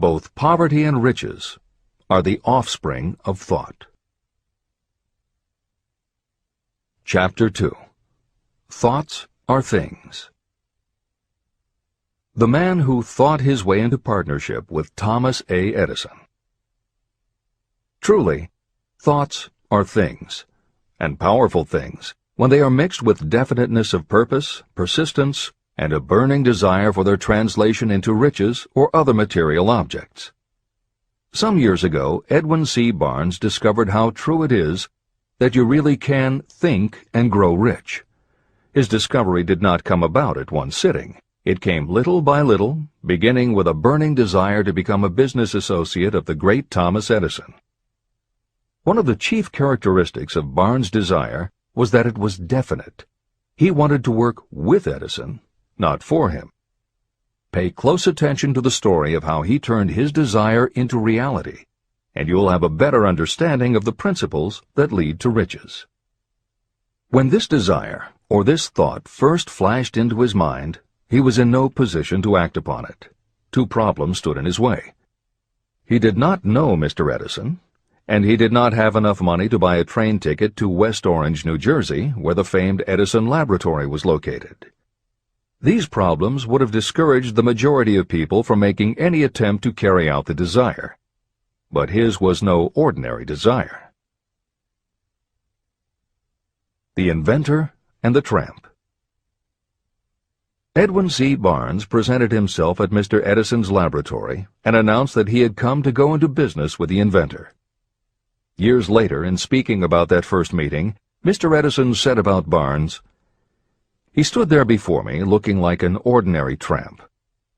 Both poverty and riches are the offspring of thought. Chapter 2. Thoughts are things. The man who thought his way into partnership with Thomas A. Edison. Truly, thoughts are things, and powerful things, when they are mixed with definiteness of purpose, persistence, and a burning desire for their translation into riches or other material objects. Some years ago, Edwin C. Barnes discovered how true it is that you really can think and grow rich. His discovery did not come about at one sitting. It came little by little, beginning with a burning desire to become a business associate of the great Thomas Edison. One of the chief characteristics of Barnes' desire was that it was definite. He wanted to work with Edison, not for him. Pay close attention to the story of how he turned his desire into reality, and you'll have a better understanding of the principles that lead to riches. When this desire, or this thought, first flashed into his mind, he was in no position to act upon it. Two problems stood in his way. He did not know Mr. Edison, and he did not have enough money to buy a train ticket to West Orange, New Jersey, where the famed Edison Laboratory was located. These problems would have discouraged the majority of people from making any attempt to carry out the desire. But his was no ordinary desire. The Inventor and the Tramp. Edwin C. Barnes presented himself at Mr. Edison's laboratory and announced that he had come to go into business with the inventor. Years later, in speaking about that first meeting, Mr. Edison said about Barnes, "He stood there before me looking like an ordinary tramp,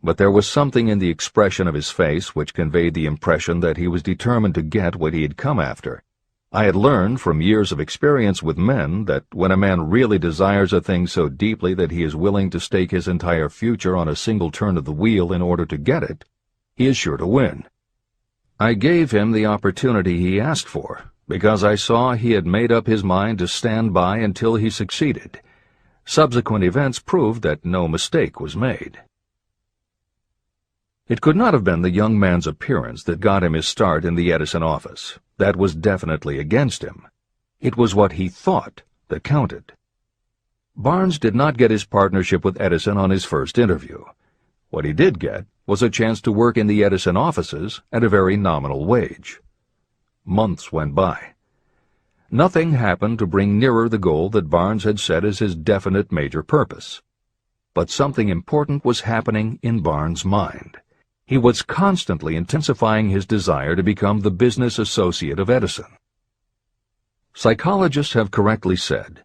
but there was something in the expression of his face which conveyed the impression that he was determined to get what he had come after. I had learned from years of experience with men that when a man really desires a thing so deeply that he is willing to stake his entire future on a single turn of the wheel in order to get it, he is sure to win. I gave him the opportunity he asked for, because I saw he had made up his mind to stand by until he succeeded. Subsequent events proved that no mistake was made." It could not have been the young man's appearance that got him his start in the Edison office. That was definitely against him. It was what he thought that counted. Barnes did not get his partnership with Edison on his first interview. What he did get was a chance to work in the Edison offices at a very nominal wage. Months went by. Nothing happened to bring nearer the goal that Barnes had set as his definite major purpose. But something important was happening in Barnes' mind. He was constantly intensifying his desire to become the business associate of Edison. Psychologists have correctly said,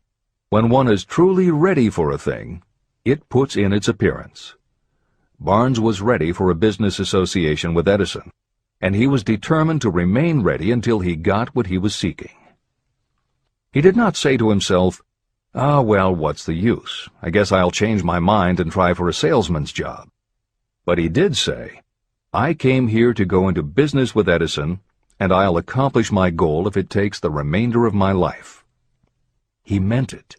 when one is truly ready for a thing, it puts in its appearance. Barnes was ready for a business association with Edison, and he was determined to remain ready until he got what he was seeking. He did not say to himself, "Ah, well, what's the use? I guess I'll change my mind and try for a salesman's job." But he did say, "I came here to go into business with Edison, and I'll accomplish my goal if it takes the remainder of my life." He meant it.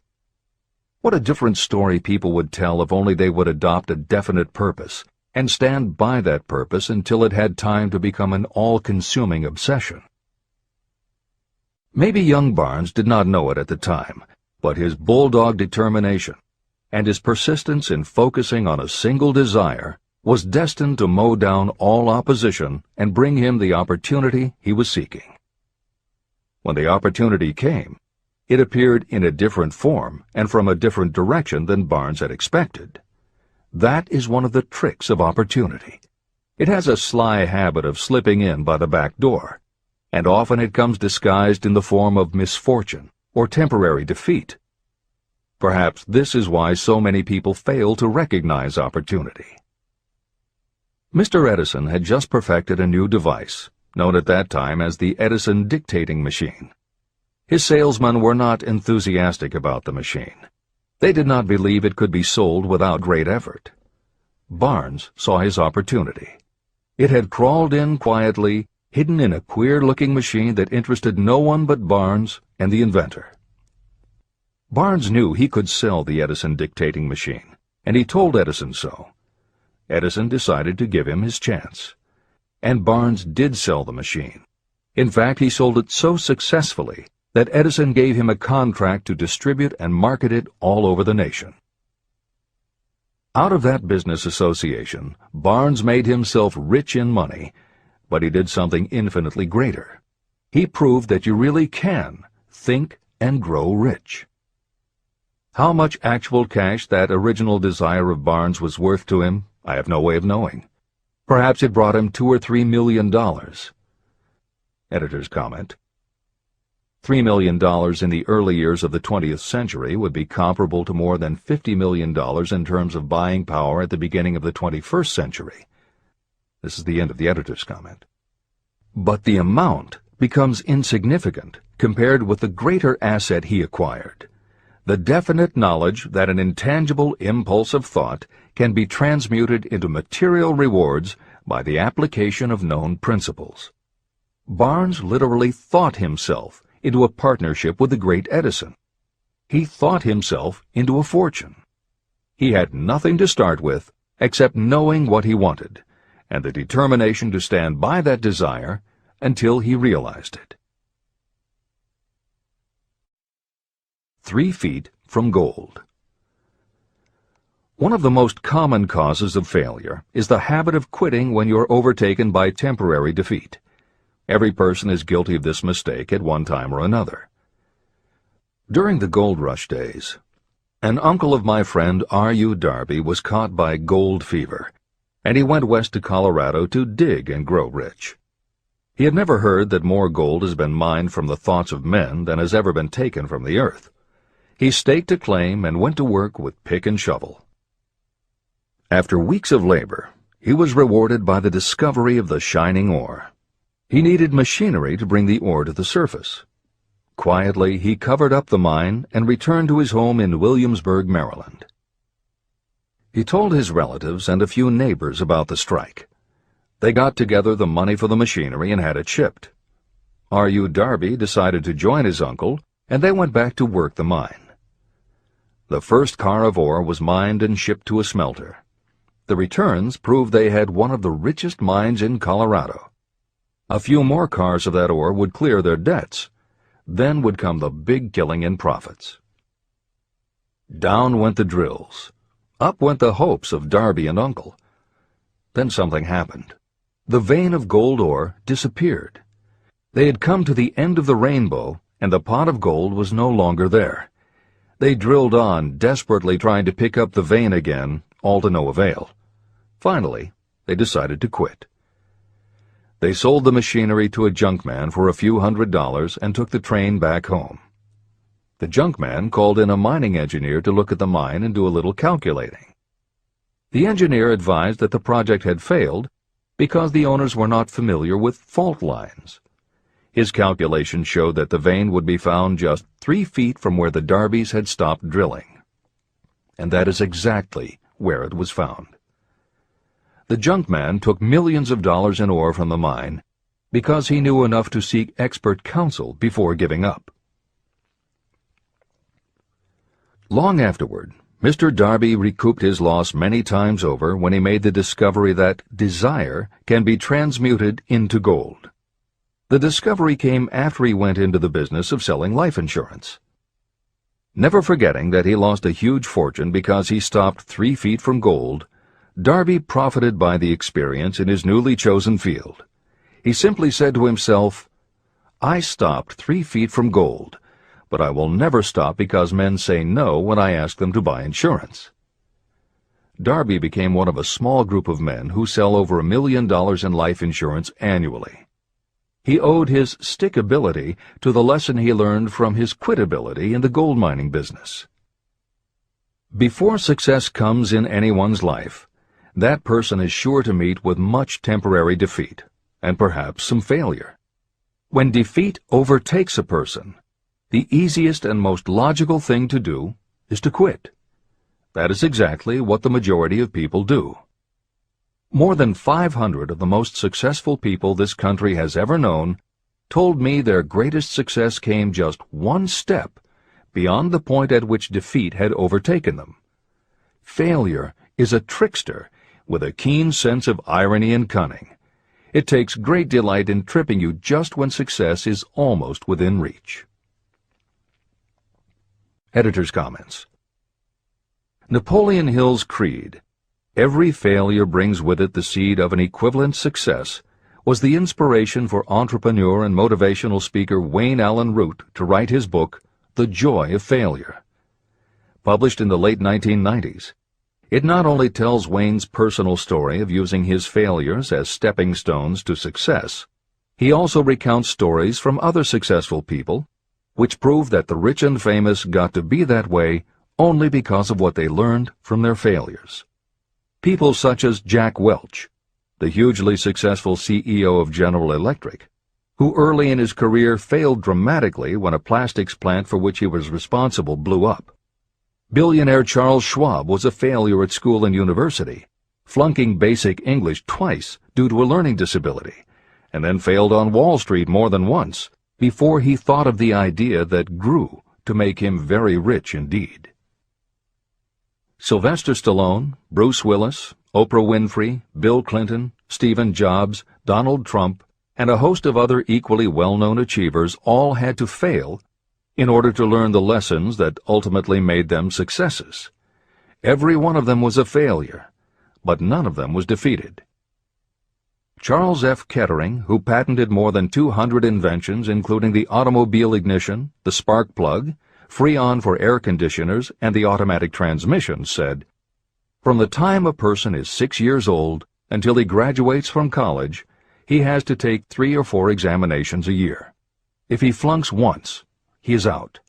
What a different story people would tell if only they would adopt a definite purpose and stand by that purpose until it had time to become an all-consuming obsession. Maybe young Barnes did not know it at the time, but his bulldog determination and his persistence in focusing on a single desire was destined to mow down all opposition and bring him the opportunity he was seeking. When the opportunity came, it appeared in a different form and from a different direction than Barnes had expected. That is one of the tricks of opportunity. It has a sly habit of slipping in by the back door, and often it comes disguised in the form of misfortune or temporary defeat. Perhaps this is why so many people fail to recognize opportunity. Mr. Edison had just perfected a new device, known at that time as the Edison dictating machine. His salesmen were not enthusiastic about the machine. They did not believe it could be sold without great effort. Barnes saw his opportunity. It had crawled in quietly, hidden in a queer-looking machine that interested no one but Barnes and the inventor. Barnes knew he could sell the Edison dictating machine, and he told Edison so. Edison decided to give him his chance. And Barnes did sell the machine. In fact, he sold it so successfully that Edison gave him a contract to distribute and market it all over the nation. Out of that business association, Barnes made himself rich in money, but he did something infinitely greater. He proved that you really can think and grow rich. How much actual cash that original desire of Barnes was worth to him, I have no way of knowing. Perhaps it brought him $2 or $3 million. Editor's comment: $3 million in the early years of the 20th century would be comparable to more than $50 million in terms of buying power at the beginning of the 21st century. This is the end of the editor's comment. But the amount becomes insignificant compared with the greater asset he acquired: the definite knowledge that an intangible impulse of thought can be transmuted into material rewards by the application of known principles. Barnes literally thought himself into a partnership with the great Edison. He thought himself into a fortune. He had nothing to start with except knowing what he wanted, and the determination to stand by that desire until he realized it. 3 feet from gold. One of the most common causes of failure is the habit of quitting when you're overtaken by temporary defeat. Every person is guilty of this mistake at one time or another. During the gold rush days, an uncle of my friend R.U. Darby was caught by gold fever, and he went west to Colorado to dig and grow rich. He had never heard that more gold has been mined from the thoughts of men than has ever been taken from the earth. He staked a claim and went to work with pick and shovel. After weeks of labor, he was rewarded by the discovery of the shining ore. He needed machinery to bring the ore to the surface. Quietly, he covered up the mine and returned to his home in Williamsburg, Maryland. He told his relatives and a few neighbors about the strike. They got together the money for the machinery and had it shipped. R.U. Darby decided to join his uncle, and they went back to work the mine. The first car of ore was mined and shipped to a smelter. The returns proved they had one of the richest mines in Colorado. A few more cars of that ore would clear their debts. Then would come the big killing in profits. Down went the drills. Up went the hopes of Darby and Uncle. Then something happened. The vein of gold ore disappeared. They had come to the end of the rainbow, and the pot of gold was no longer there. They drilled on, desperately trying to pick up the vein again, all to no avail. Finally, they decided to quit. They sold the machinery to a junkman for a few $100s and took the train back home. The junkman called in a mining engineer to look at the mine and do a little calculating. The engineer advised that the project had failed because the owners were not familiar with fault lines. His calculations showed that the vein would be found just 3 feet from where the Darbys had stopped drilling. And that is exactly where it was found. The junkman took millions of dollars in ore from the mine because he knew enough to seek expert counsel before giving up. Long afterward, Mr. Darby recouped his loss many times over when he made the discovery that desire can be transmuted into gold. The discovery came after he went into the business of selling life insurance. Never forgetting that he lost a huge fortune because he stopped 3 feet from gold, Darby profited by the experience in his newly chosen field. He simply said to himself, "I stopped 3 feet from gold, but I will never stop because men say no when I ask them to buy insurance." Darby became one of a small group of men who sell over $1 million in life insurance annually. He owed his stickability to the lesson he learned from his quitability in the gold mining business. Before success comes in anyone's life, that person is sure to meet with much temporary defeat, and perhaps some failure. When defeat overtakes a person, the easiest and most logical thing to do is to quit. That is exactly what the majority of people do. More than 500 of the most successful people this country has ever known told me their greatest success came just one step beyond the point at which defeat had overtaken them. Failure is a trickster with a keen sense of irony and cunning. It takes great delight in tripping you just when success is almost within reach. Editor's comments. Napoleon Hill's creed, "Every failure brings with it the seed of an equivalent success," was the inspiration for entrepreneur and motivational speaker Wayne Allen Root to write his book, The Joy of Failure. Published in the late 1990s, it not only tells Wayne's personal story of using his failures as stepping stones to success, he also recounts stories from other successful people, which prove that the rich and famous got to be that way only because of what they learned from their failures. People such as Jack Welch, the hugely successful CEO of General Electric, who early in his career failed dramatically when a plastics plant for which he was responsible blew up. Billionaire Charles Schwab was a failure at school and university, flunking basic English twice due to a learning disability, and then failed on Wall Street more than once before he thought of the idea that grew to make him very rich indeed. Sylvester Stallone, Bruce Willis, Oprah Winfrey, Bill Clinton, Stephen Jobs, Donald Trump, and a host of other equally well-known achievers all had to fail in order to learn the lessons that ultimately made them successes. Every one of them was a failure, but none of them was defeated. Charles F. Kettering, who patented more than 200 inventions including the automobile ignition, the spark plug, Freon for air conditioners, and the automatic transmission, said, "From the time a person is 6 years old until he graduates from college, he has to take 3 or 4 examinations a year. If he flunks once, he is out.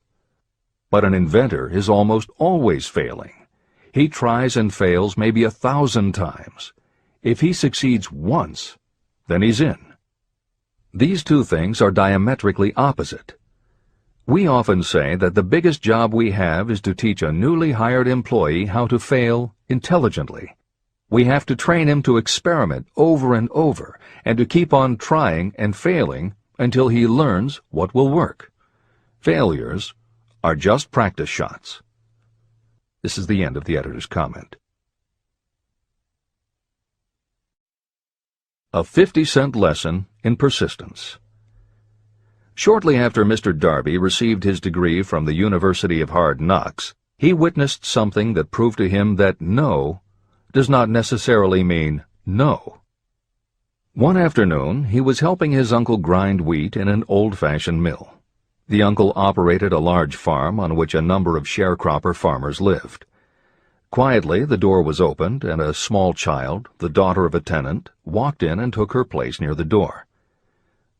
But an inventor is almost always failing. He tries and fails maybe 1,000 times. If he succeeds once, then he's in." These two things are diametrically opposite. We often say that the biggest job we have is to teach a newly hired employee how to fail intelligently. We have to train him to experiment over and over and to keep on trying and failing until he learns what will work. Failures are just practice shots. This is the end of the editor's comment. A 50-cent lesson in persistence. Shortly after Mr. Darby received his degree from the University of Hard Knocks, he witnessed something that proved to him that no does not necessarily mean no. One afternoon, he was helping his uncle grind wheat in an old-fashioned mill. The uncle operated a large farm on which a number of sharecropper farmers lived. Quietly, the door was opened, and a small child, the daughter of a tenant, walked in and took her place near the door.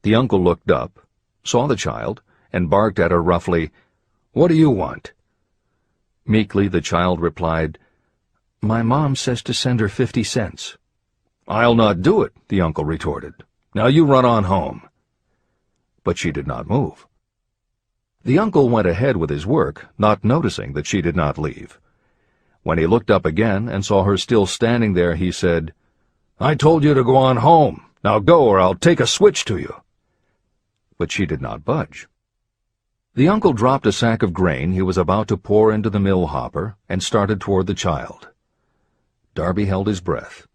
The uncle looked up, saw the child, and barked at her roughly, "What do you want?" Meekly the child replied, "My mom says to send her 50 cents. "I'll not do it," the uncle retorted. "Now you run on home." But she did not move. The uncle went ahead with his work, not noticing that she did not leave. When he looked up again and saw her still standing there, he said, "I told you to go on home. Now go, or I'll take a switch to you." But she did not budge. The uncle dropped a sack of grain he was about to pour into the mill hopper and started toward the child. Darby held his breath.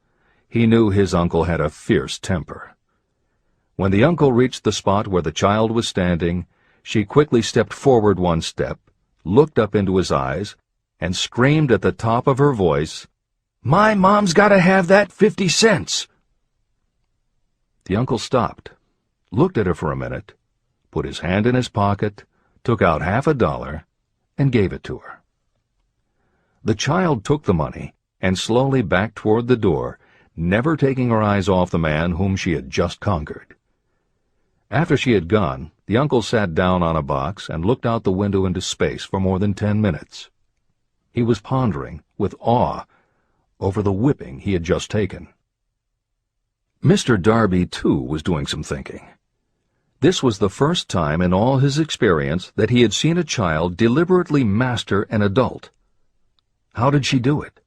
He knew his uncle had a fierce temper. When the uncle reached the spot where the child was standing, she quickly stepped forward 1 step, looked up into his eyes, and screamed at the top of her voice, "My mom's got to have that 50 cents!" The uncle stopped, looked at her for a minute, put his hand in his pocket, took out half $1, and gave it to her. The child took the money and slowly backed toward the door, never taking her eyes off the man whom she had just conquered. After she had gone, the uncle sat down on a box and looked out the window into space for more than 10 minutes. He was pondering, with awe, over the whipping he had just taken. Mr. Darby, too, was doing some thinking. This was the first time in all his experience that he had seen a child deliberately master an adult. How did she do it?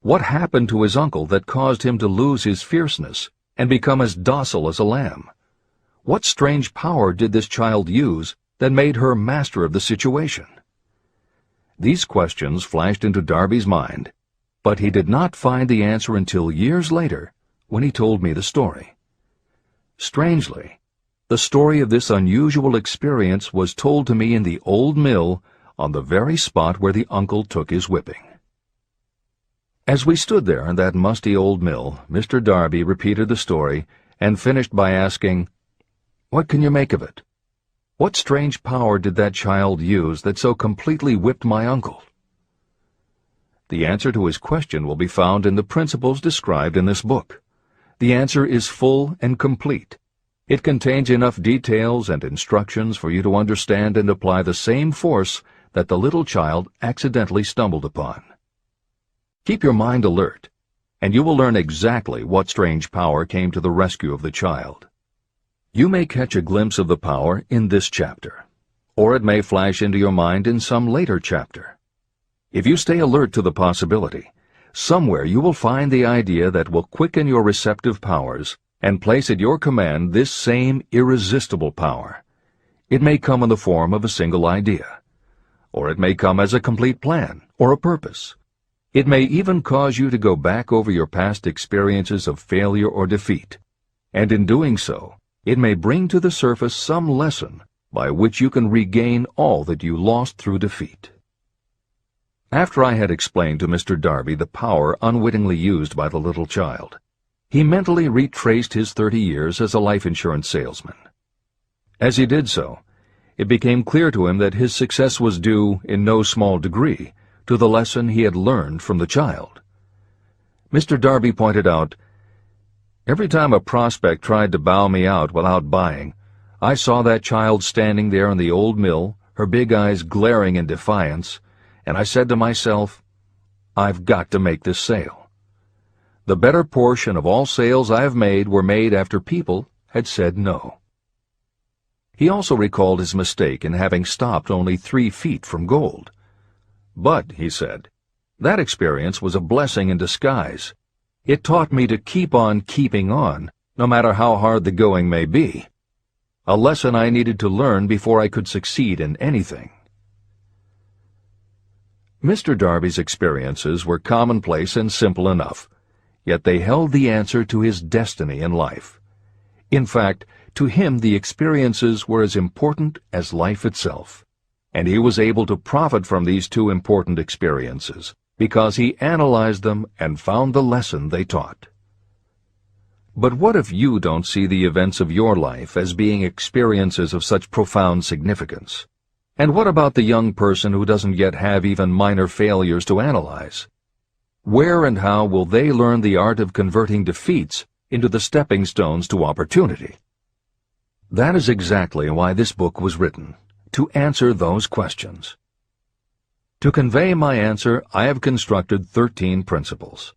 What happened to his uncle that caused him to lose his fierceness and become as docile as a lamb? What strange power did this child use that made her master of the situation? These questions flashed into Darby's mind, but he did not find the answer until years later when he told me the story. Strangely, the story of this unusual experience was told to me in the old mill on the very spot where the uncle took his whipping. As we stood there in that musty old mill, Mr. Darby repeated the story and finished by asking, "What can you make of it? What strange power did that child use that so completely whipped my uncle?" The answer to his question will be found in the principles described in this book. The answer is full and complete. It contains enough details and instructions for you to understand and apply the same force that the little child accidentally stumbled upon. Keep your mind alert, and you will learn exactly what strange power came to the rescue of the child. You may catch a glimpse of the power in this chapter, or it may flash into your mind in some later chapter. If you stay alert to the possibility, somewhere you will find the idea that will quicken your receptive powers and place at your command this same irresistible power. It may come in the form of a single idea, or it may come as a complete plan or a purpose. It may even cause you to go back over your past experiences of failure or defeat, and in doing so, it may bring to the surface some lesson by which you can regain all that you lost through defeat. After I had explained to Mr. Darby the power unwittingly used by the little child, he mentally retraced his 30 years as a life insurance salesman. As he did so, it became clear to him that his success was due, in no small degree, to the lesson he had learned from the child. Mr. Darby pointed out, "Every time a prospect tried to bow me out without buying, I saw that child standing there in the old mill, her big eyes glaring in defiance, and I said to myself, I've got to make this sale. The better portion of all sales I have made were made after people had said no." He also recalled his mistake in having stopped only 3 feet from gold. "But," he said, "that experience was a blessing in disguise. It taught me to keep on keeping on, no matter how hard the going may be. A lesson I needed to learn before I could succeed in anything." Mr. Darby's experiences were commonplace and simple enough, yet they held the answer to his destiny in life. In fact, to him the experiences were as important as life itself, and he was able to profit from these 2 important experiences because he analyzed them and found the lesson they taught. But what if you don't see the events of your life as being experiences of such profound significance? And what about the young person who doesn't yet have even minor failures to analyze? Where and how will they learn the art of converting defeats into the stepping stones to opportunity? That is exactly why this book was written, to answer those questions. To convey my answer, I have constructed 13 principles.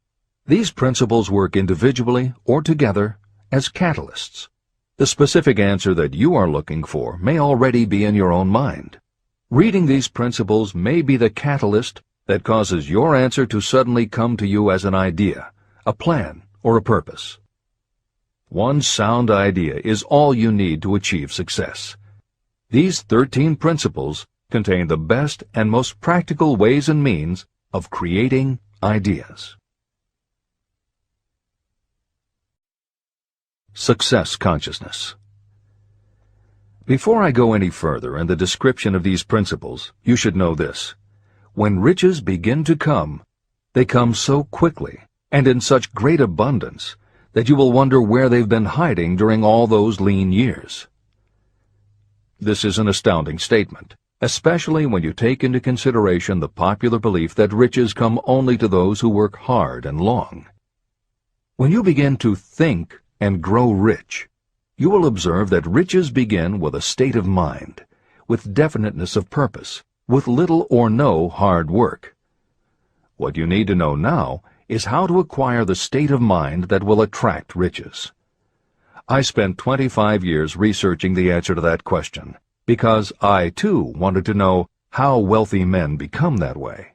These principles work individually or together as catalysts. The specific answer that you are looking for may already be in your own mind. Reading these principles may be the catalyst that causes your answer to suddenly come to you as an idea, a plan, or a purpose. One sound idea is all you need to achieve success. These 13 principles contain the best and most practical ways and means of creating ideas. Success consciousness. Before I go any further in the description of these principles, you should know this. When riches begin to come, they come so quickly and in such great abundance that you will wonder where they've been hiding during all those lean years. This is an astounding statement, especially when you take into consideration the popular belief that riches come only to those who work hard and long. When you begin to think and grow rich, you will observe that riches begin with a state of mind, with definiteness of purpose, with little or no hard work. What you need to know now is how to acquire the state of mind that will attract riches. I spent 25 years researching the answer to that question, because I, too, wanted to know how wealthy men become that way.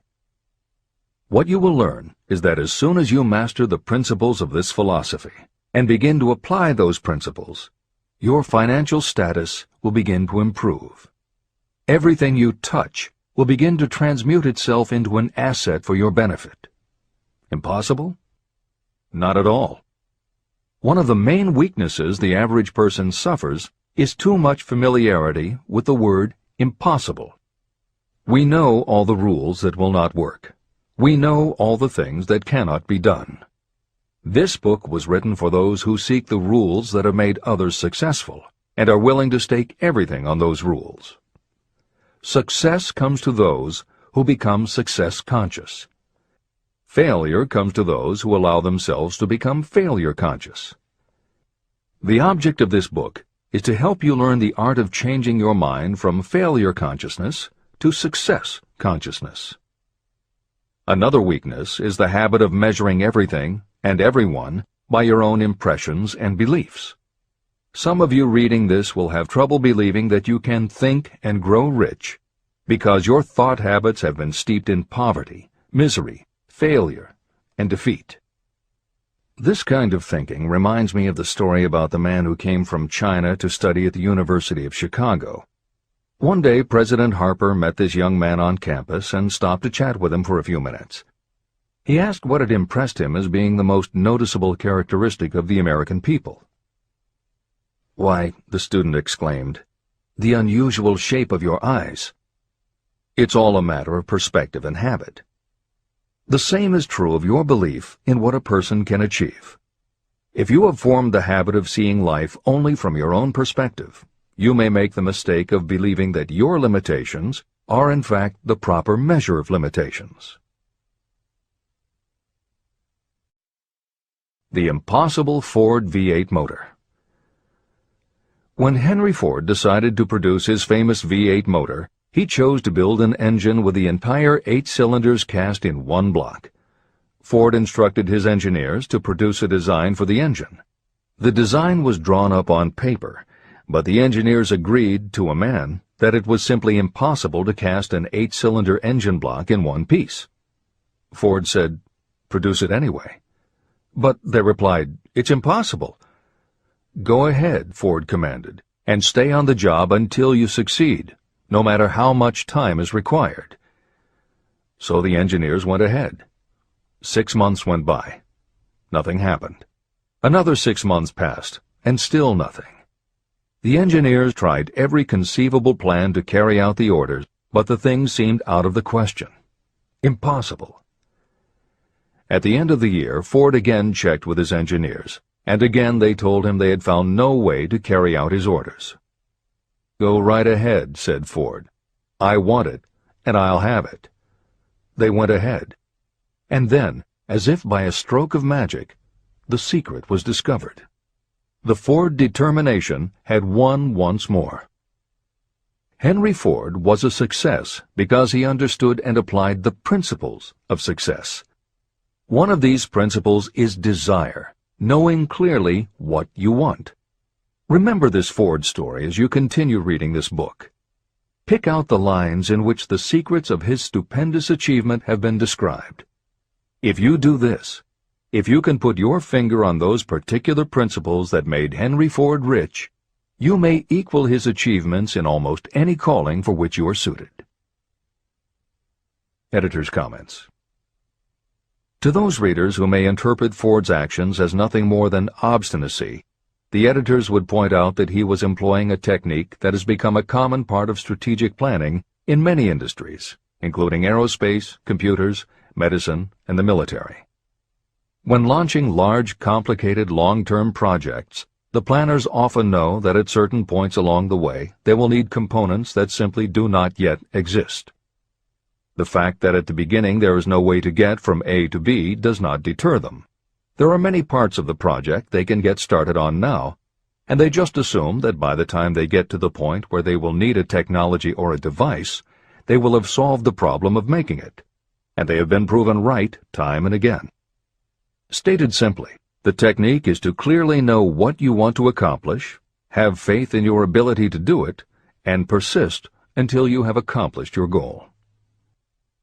What you will learn is that as soon as you master the principles of this philosophy and begin to apply those principles, your financial status will begin to improve. Everything you touch will begin to transmute itself into an asset for your benefit. Impossible? Not at all. One of the main weaknesses the average person suffers is too much familiarity with the word impossible. We know all the rules that will not work. We know all the things that cannot be done. This book was written for those who seek the rules that have made others successful and are willing to stake everything on those rules. Success comes to those who become success conscious. Failure comes to those who allow themselves to become failure conscious. The object of this book is to help you learn the art of changing your mind from failure consciousness to success consciousness. Another weakness is the habit of measuring everything and everyone by your own impressions and beliefs. Some of you reading this will have trouble believing that you can think and grow rich because your thought habits have been steeped in poverty, misery, failure, and defeat. This kind of thinking reminds me of the story about the man who came from China to study at the University of Chicago. One day, President Harper met this young man on campus and stopped to chat with him for a few minutes. He asked what had impressed him as being the most noticeable characteristic of the American people. "Why," the student exclaimed, "the unusual shape of your eyes." It's all a matter of perspective and habit. The same is true of your belief in what a person can achieve. If you have formed the habit of seeing life only from your own perspective, you may make the mistake of believing that your limitations are in fact the proper measure of limitations. The impossible Ford V8 motor. When Henry Ford decided to produce his famous V8 motor, he chose to build an engine with the entire 8 cylinders cast in one block. Ford instructed his engineers to produce a design for the engine. The design was drawn up on paper, but the engineers agreed to a man that it was simply impossible to cast an 8-cylinder engine block in one piece. Ford said, "Produce it anyway." But they replied, "It's impossible." "Go ahead," Ford commanded, "and stay on the job until you succeed, no matter how much time is required." So the engineers went ahead. 6 months went by. Nothing happened. Another 6 months passed, and still nothing. The engineers tried every conceivable plan to carry out the orders, but the thing seemed out of the question. Impossible. At the end of the year, Ford again checked with his engineers, and again they told him they had found no way to carry out his orders. "Go right ahead," said Ford. "I want it, and I'll have it." They went ahead. And then, as if by a stroke of magic, the secret was discovered. The Ford determination had won once more. Henry Ford was a success because he understood and applied the principles of success. One of these principles is desire, knowing clearly what you want. Remember this Ford story as you continue reading this book. Pick out the lines in which the secrets of his stupendous achievement have been described. If you do this, if you can put your finger on those particular principles that made Henry Ford rich, you may equal his achievements in almost any calling for which you are suited. Editor's comments. To those readers who may interpret Ford's actions as nothing more than obstinacy, the editors would point out that he was employing a technique that has become a common part of strategic planning in many industries, including aerospace, computers, medicine, and the military. When launching large, complicated, long-term projects, the planners often know that at certain points along the way they will need components that simply do not yet exist. The fact that at the beginning there is no way to get from A to B does not deter them. There are many parts of the project they can get started on now, and they just assume that by the time they get to the point where they will need a technology or a device, they will have solved the problem of making it, and they have been proven right time and again. Stated simply, the technique is to clearly know what you want to accomplish, have faith in your ability to do it, and persist until you have accomplished your goal.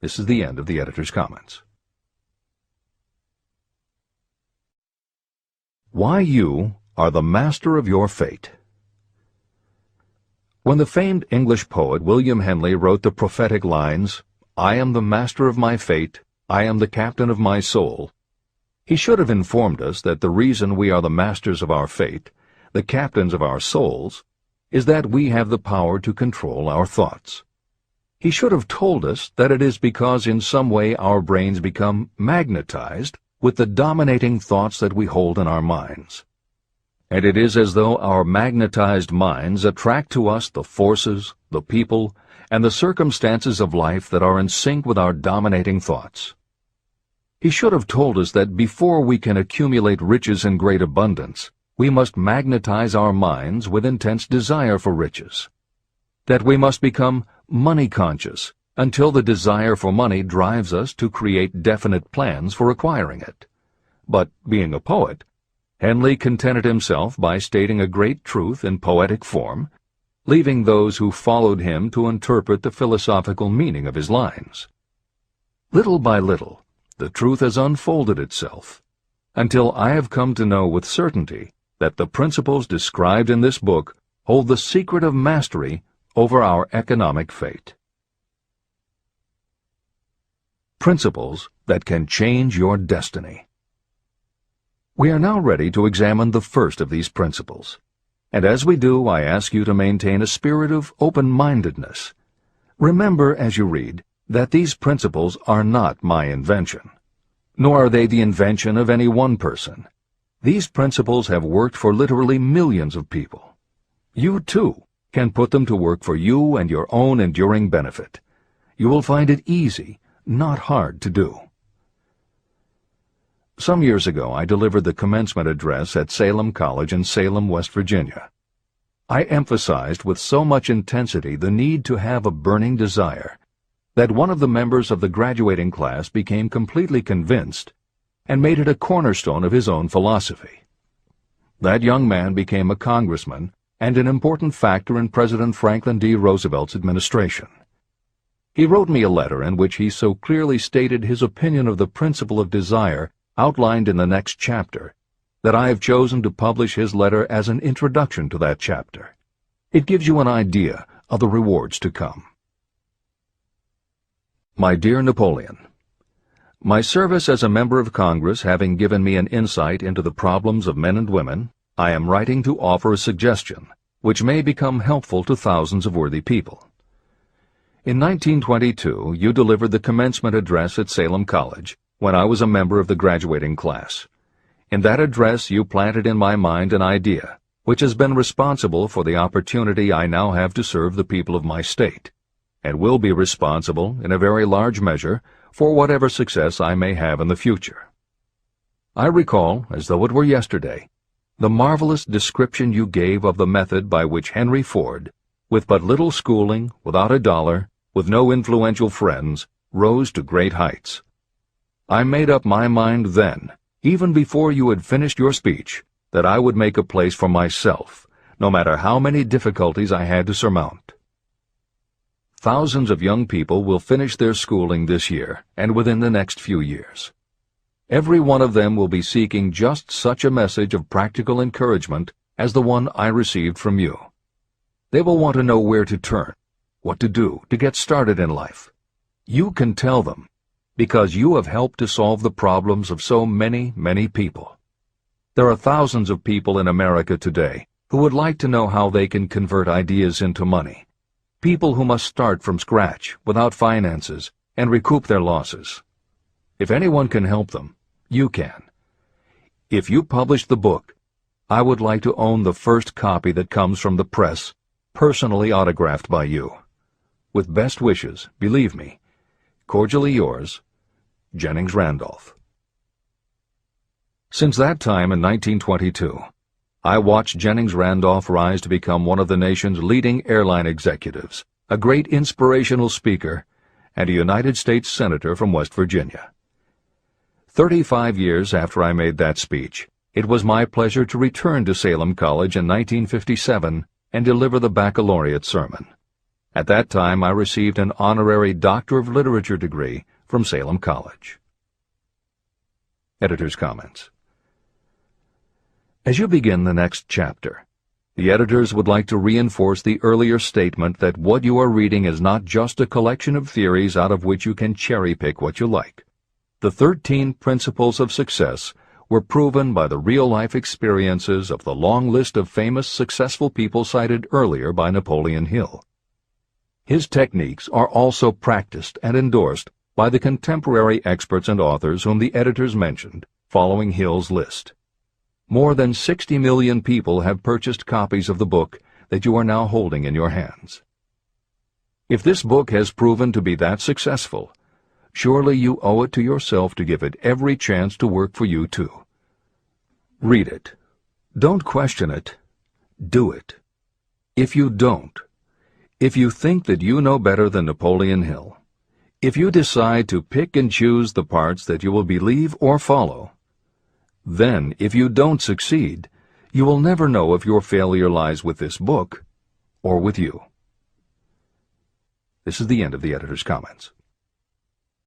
This is the end of the editor's comments. Why you are the master of your fate. When the famed English poet William Henley wrote the prophetic lines, "I am the master of my fate, I am the captain of my soul," He should have informed us that the reason we are the masters of our fate, the captains of our souls, is that we have the power to control our thoughts. He should have told us that it is because in some way our brains become magnetized with the dominating thoughts that we hold in our minds. And it is as though our magnetized minds attract to us the forces, the people, and the circumstances of life that are in sync with our dominating thoughts. He should have told us that before we can accumulate riches in great abundance, we must magnetize our minds with intense desire for riches. That we must become money-conscious until the desire for money drives us to create definite plans for acquiring it. But, being a poet, Henley contented himself by stating a great truth in poetic form, leaving those who followed him to interpret the philosophical meaning of his lines. Little by little, the truth has unfolded itself, until I have come to know with certainty that the principles described in this book hold the secret of mastery over our economic fate. Principles that can change your destiny. We are now ready to examine the first of these principles, and as we do, I ask you to maintain a spirit of open-mindedness. Remember as you read that these principles are not my invention, nor are they the invention of any one person. These principles have worked for literally millions of people. You, too, can put them to work for you and your own enduring benefit. You will find it easy, not hard to do. Some years ago, I delivered the commencement address at Salem College in Salem, West Virginia. I emphasized with so much intensity the need to have a burning desire that one of the members of the graduating class became completely convinced and made it a cornerstone of his own philosophy. That young man became a congressman and an important factor in President Franklin D. Roosevelt's administration. He wrote me a letter in which he so clearly stated his opinion of the principle of desire outlined in the next chapter, that I have chosen to publish his letter as an introduction to that chapter. It gives you an idea of the rewards to come. My dear Napoleon, my service as a member of Congress having given me an insight into the problems of men and women, I am writing to offer a suggestion which may become helpful to thousands of worthy people. In 1922, you delivered the commencement address at Salem College, when I was a member of the graduating class. In that address you planted in my mind an idea, which has been responsible for the opportunity I now have to serve the people of my state, and will be responsible, in a very large measure, for whatever success I may have in the future. I recall, as though it were yesterday, the marvelous description you gave of the method by which Henry Ford, with but little schooling, without a dollar, with no influential friends, rose to great heights. I made up my mind then, even before you had finished your speech, that I would make a place for myself, no matter how many difficulties I had to surmount. Thousands of young people will finish their schooling this year and within the next few years. Every one of them will be seeking just such a message of practical encouragement as the one I received from you. They will want to know where to turn, what to do to get started in life. You can tell them, because you have helped to solve the problems of so many, many people. There are thousands of people in America today who would like to know how they can convert ideas into money. People who must start from scratch, without finances, and recoup their losses. If anyone can help them, you can. If you publish the book, I would like to own the first copy that comes from the press, personally autographed by you. With best wishes, believe me, cordially yours, Jennings Randolph. Since that time in 1922, I watched Jennings Randolph rise to become one of the nation's leading airline executives, a great inspirational speaker, and a United States Senator from West Virginia. 35 years after I made that speech, it was my pleasure to return to Salem College in 1957 and deliver the baccalaureate sermon. At that time, I received an honorary Doctor of Literature degree from Salem College. Editor's comments. As you begin the next chapter, the editors would like to reinforce the earlier statement that what you are reading is not just a collection of theories out of which you can cherry-pick what you like. The 13 principles of success were proven by the real-life experiences of the long list of famous successful people cited earlier by Napoleon Hill. His techniques are also practiced and endorsed by the contemporary experts and authors whom the editors mentioned, following Hill's list. More than 60 million people have purchased copies of the book that you are now holding in your hands. If this book has proven to be that successful, surely you owe it to yourself to give it every chance to work for you too. Read it. Don't question it. Do it. If you don't, if you think that you know better than Napoleon Hill, if you decide to pick and choose the parts that you will believe or follow, then if you don't succeed, you will never know if your failure lies with this book or with you. This is the end of the editor's comments.